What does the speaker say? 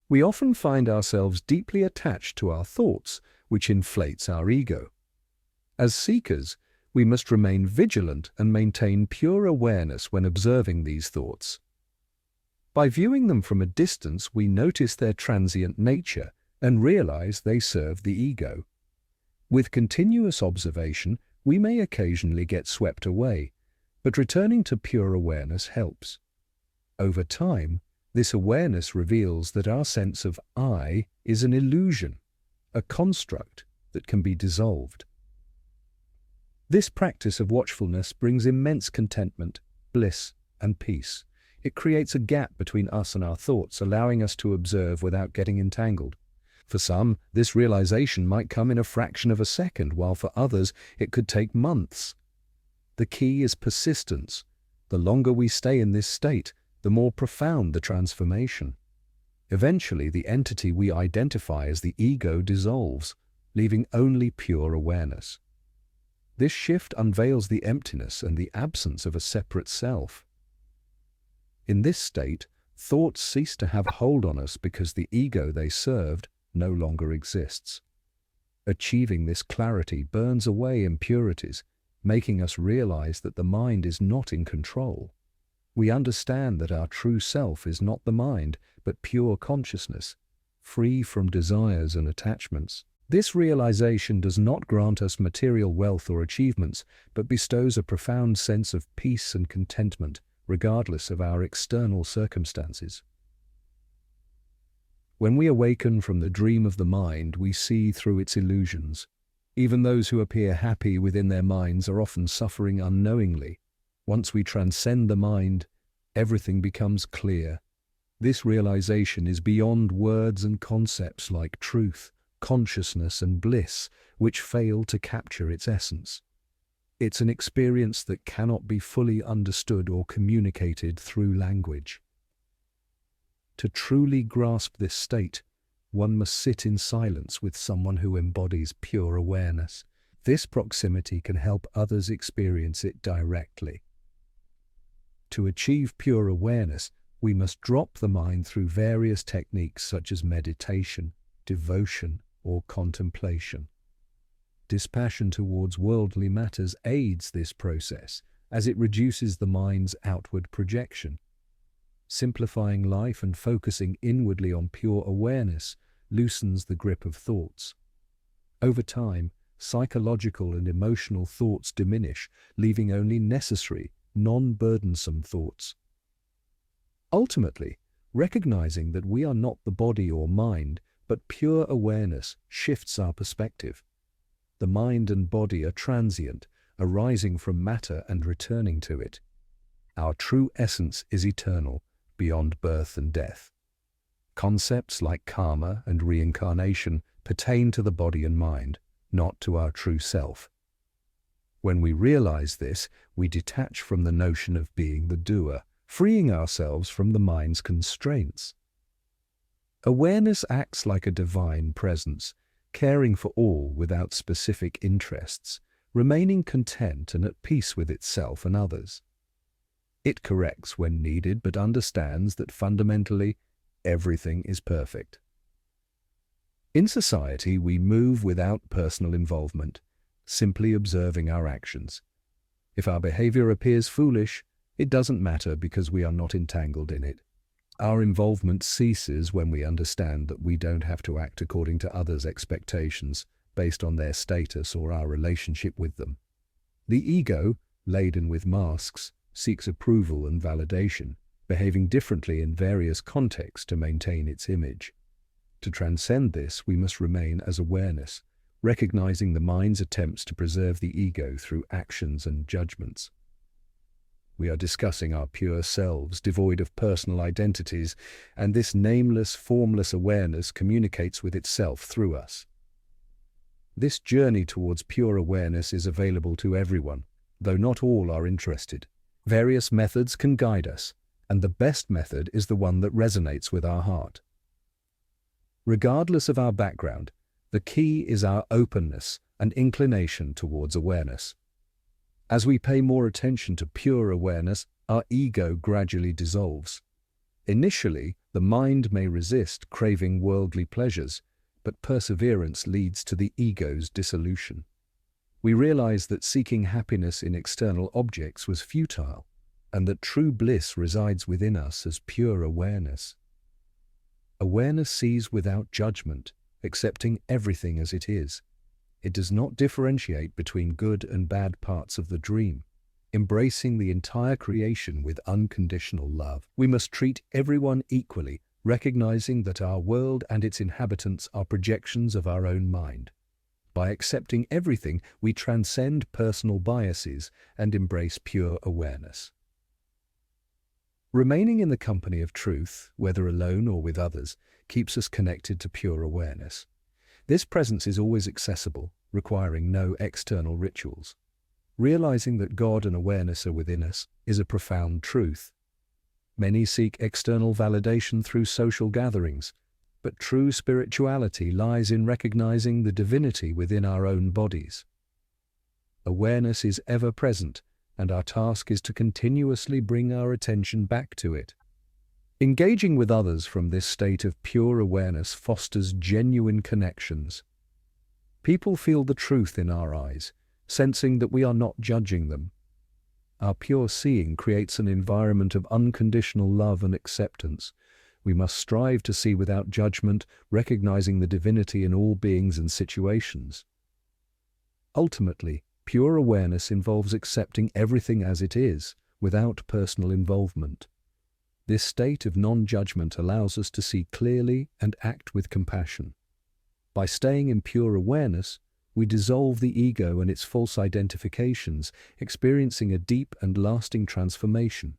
We often find ourselves deeply attached to our thoughts, which inflates our ego. As seekers, we must remain vigilant and maintain pure awareness when observing these thoughts. By viewing them from a distance, we notice their transient nature and realize they serve the ego. With continuous observation, we may occasionally get swept away, but returning to pure awareness helps. Over time, this awareness reveals that our sense of I is an illusion, a construct that can be dissolved. This practice of watchfulness brings immense contentment, bliss, and peace. It creates a gap between us and our thoughts, allowing us to observe without getting entangled. For some, this realization might come in a fraction of a second, while for others, it could take months. The key is persistence. The longer we stay in this state, the more profound the transformation. Eventually, the entity we identify as the ego dissolves, leaving only pure awareness. This shift unveils the emptiness and the absence of a separate self. In this state, thoughts cease to have hold on us because the ego they served no longer exists. Achieving this clarity burns away impurities, making us realize that the mind is not in control. We understand that our true self is not the mind, but pure consciousness, free from desires and attachments. This realization does not grant us material wealth or achievements, but bestows a profound sense of peace and contentment, regardless of our external circumstances. When we awaken from the dream of the mind, we see through its illusions. Even those who appear happy within their minds are often suffering unknowingly. Once we transcend the mind, everything becomes clear. This realization is beyond words and concepts like truth, consciousness, and bliss, which fail to capture its essence. It's an experience that cannot be fully understood or communicated through language. To truly grasp this state, one must sit in silence with someone who embodies pure awareness. This proximity can help others experience it directly. To achieve pure awareness, we must drop the mind through various techniques such as meditation, devotion, or contemplation. Dispassion towards worldly matters aids this process, as it reduces the mind's outward projection. Simplifying life and focusing inwardly on pure awareness loosens the grip of thoughts. Over time, psychological and emotional thoughts diminish, leaving only necessary, non-burdensome thoughts. Ultimately, recognizing that we are not the body or mind, but pure awareness shifts our perspective. The mind and body are transient, arising from matter and returning to it. Our true essence is eternal, beyond birth and death. Concepts like karma and reincarnation pertain to the body and mind, not to our true self. When we realize this, we detach from the notion of being the doer, freeing ourselves from the mind's constraints. Awareness acts like a divine presence, caring for all without specific interests, remaining content and at peace with itself and others. It corrects when needed, but understands that fundamentally everything is perfect. In society, we move without personal involvement, simply observing our actions. If our behavior appears foolish, it doesn't matter because we are not entangled in it. Our involvement ceases when we understand that we don't have to act according to others' expectations based on their status or our relationship with them. The ego, laden with masks, seeks approval and validation, behaving differently in various contexts to maintain its image. To transcend this, we must remain as awareness, recognizing the mind's attempts to preserve the ego through actions and judgments. We are discussing our pure selves, devoid of personal identities, and this nameless, formless awareness communicates with itself through us. This journey towards pure awareness is available to everyone, though not all are interested. Various methods can guide us, and the best method is the one that resonates with our heart. Regardless of our background, the key is our openness and inclination towards awareness. As we pay more attention to pure awareness, our ego gradually dissolves. Initially, The mind may resist, craving worldly pleasures, but perseverance leads to the ego's dissolution. We realize that seeking happiness in external objects was futile, and that true bliss resides within us as pure awareness. Awareness sees without judgment, accepting everything as it is. It does not differentiate between good and bad parts of the dream, embracing the entire creation with unconditional love. We must treat everyone equally, recognizing that our world and its inhabitants are projections of our own mind. By accepting everything, we transcend personal biases and embrace pure awareness. Remaining in the company of truth, whether alone or with others, keeps us connected to pure awareness. This presence is always accessible, requiring no external rituals. Realizing that God and awareness are within us is a profound truth. Many seek external validation through social gatherings, but true spirituality lies in recognizing the divinity within our own bodies. Awareness is ever present, and our task is to continuously bring our attention back to it. Engaging with others from this state of pure awareness fosters genuine connections. People feel the truth in our eyes, sensing that we are not judging them. Our pure seeing creates an environment of unconditional love and acceptance. We must strive to see without judgment, recognizing the divinity in all beings and situations. Ultimately, pure awareness involves accepting everything as it is, without personal involvement. This state of non-judgment allows us to see clearly and act with compassion. By staying in pure awareness, we dissolve the ego and its false identifications, experiencing a deep and lasting transformation.